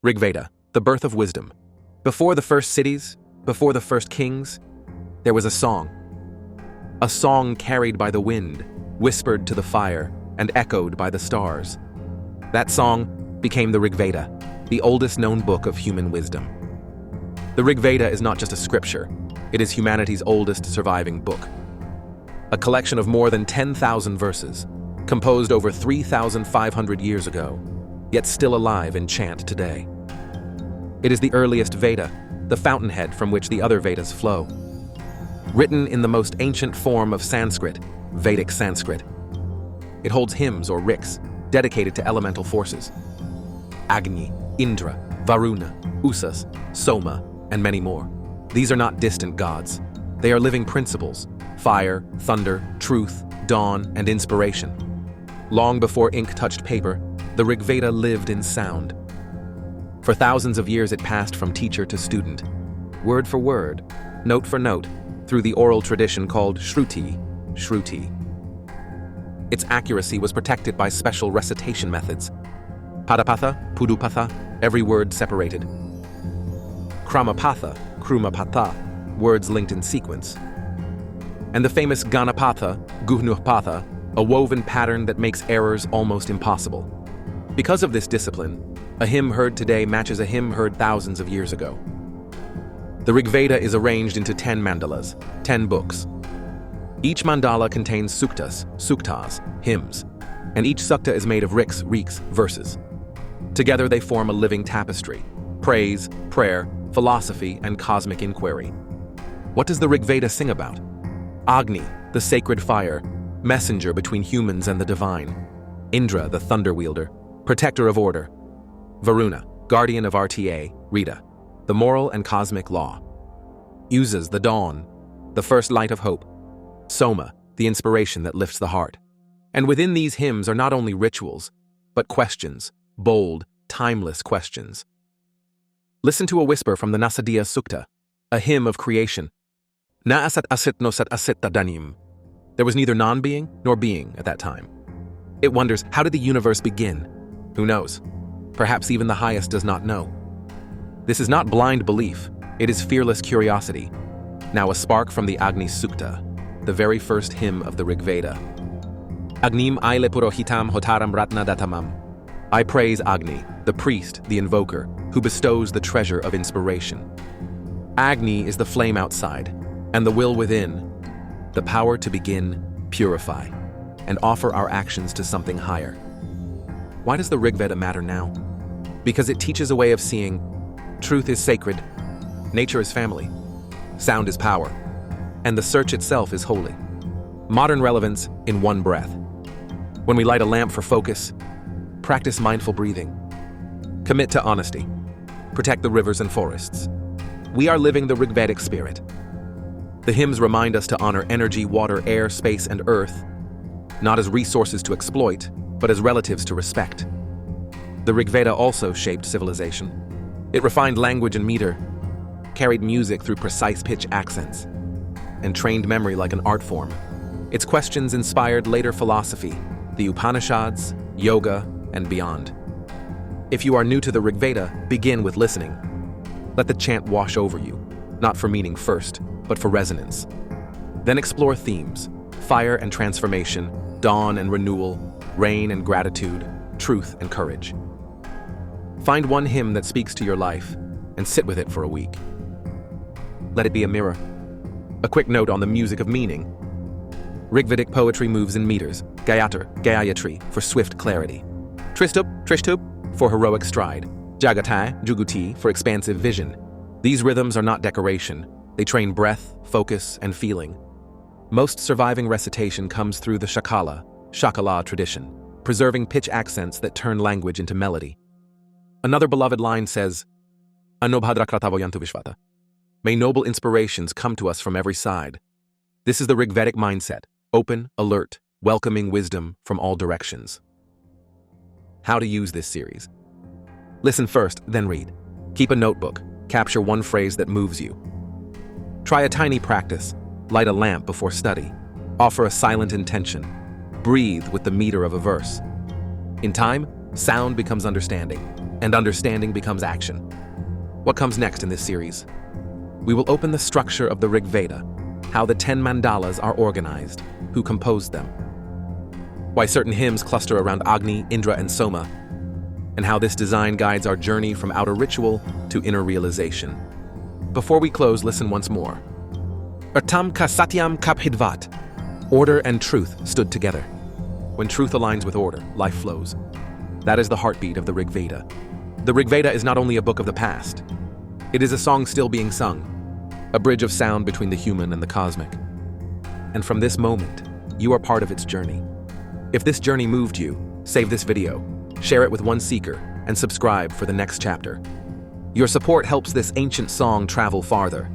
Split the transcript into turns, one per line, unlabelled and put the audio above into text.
Rigveda, the birth of wisdom. Before the first cities, before the first kings, there was a song. A song carried by the wind, whispered to the fire, and echoed by the stars. That song became the Rigveda, the oldest known book of human wisdom. The Rigveda is not just a scripture, it is humanity's oldest surviving book. A collection of more than 10,000 verses, composed over 3,500 years ago, yet still alive in chant today. It is the earliest Veda, the fountainhead from which the other Vedas flow. Written in the most ancient form of Sanskrit, Vedic Sanskrit. It holds hymns or riks dedicated to elemental forces. Agni, Indra, Varuna, Usas, Soma, and many more. These are not distant gods. They are living principles: fire, thunder, truth, dawn, and inspiration. Long before ink touched paper, the Rigveda lived in sound. For thousands of years it passed from teacher to student, word for word, note for note, through the oral tradition called Shruti. Its accuracy was protected by special recitation methods. Padapatha, Pudupatha, every word separated. Kramapatha, Krumapatha, words linked in sequence. And the famous Ganapatha, Guhnupatha, a woven pattern that makes errors almost impossible. Because of this discipline, a hymn heard today matches a hymn heard thousands of years ago. The Rigveda is arranged into 10 mandalas, 10 books. Each mandala contains suktas, hymns, and each sukta is made of riks, verses. Together they form a living tapestry: praise, prayer, philosophy, and cosmic inquiry. What does the Rigveda sing about? Agni, the sacred fire, messenger between humans and the divine. Indra, the thunder wielder, protector of order. Varuna, guardian of RTA, Rita, the moral and cosmic law. Usas, the dawn, the first light of hope. Soma, the inspiration that lifts the heart. And within these hymns are not only rituals, but questions, bold, timeless questions. Listen to a whisper from the Nasadiya Sukta, a hymn of creation. Na asat asit no sat asit tadanim. There was neither non-being nor being at that time. It wonders, how did the universe begin? Who knows? Perhaps even the highest does not know. This is not blind belief, it is fearless curiosity. Now a spark from the Agni Sukta, the very first hymn of the Rigveda. Agnim aile purohitam hotaram ratna datamam. I praise Agni, the priest, the invoker, who bestows the treasure of inspiration. Agni is the flame outside, and the will within, the power to begin, purify, and offer our actions to something higher. Why does the Rigveda matter now? Because it teaches a way of seeing truth is sacred, nature is family, sound is power, and the search itself is holy. Modern relevance in one breath. When we light a lamp for focus, practice mindful breathing. Commit to honesty. Protect the rivers and forests. We are living the Rigvedic spirit. The hymns remind us to honor energy, water, air, space, and earth, not as resources to exploit, but as relatives to respect. The Rigveda also shaped civilization. It refined language and meter, carried music through precise pitch accents, and trained memory like an art form. Its questions inspired later philosophy, the Upanishads, yoga, and beyond. If you are new to the Rigveda, begin with listening. Let the chant wash over you, not for meaning first, but for resonance. Then explore themes: fire and transformation, dawn and renewal, rain and gratitude, truth and courage. Find one hymn that speaks to your life and sit with it for a week. Let it be a mirror. A quick note on the music of meaning. Rigvedic poetry moves in meters: Gayatri for swift clarity, Trishtup for heroic stride, Juguti for expansive vision. These rhythms are not decoration. They train breath, focus, and feeling. Most surviving recitation comes through the Shakala tradition, preserving pitch accents that turn language into melody. Another beloved line says, Anobhadrakratavoyantu Vishvata. May noble inspirations come to us from every side. This is the Rigvedic mindset: open, alert, welcoming wisdom from all directions. How to use this series. Listen first, then read. Keep a notebook. Capture one phrase that moves you. Try a tiny practice. Light a lamp before study. Offer a silent intention. Breathe with the meter of a verse. In time, sound becomes understanding. and understanding becomes action. What comes next in this series? We will open the structure of the Rigveda, how the 10 mandalas are organized, who composed them, why certain hymns cluster around Agni, Indra, and Soma, and how this design guides our journey from outer ritual to inner realization. Before we close, listen once more. Artam ka satyam kaphidvat. Order and truth stood together. When truth aligns with order, life flows. That is the heartbeat of the Rigveda. The Rigveda is not only a book of the past. It is a song still being sung, a bridge of sound between the human and the cosmic. And from this moment, you are part of its journey. If this journey moved you, save this video, share it with one seeker, and subscribe for the next chapter. Your support helps this ancient song travel farther.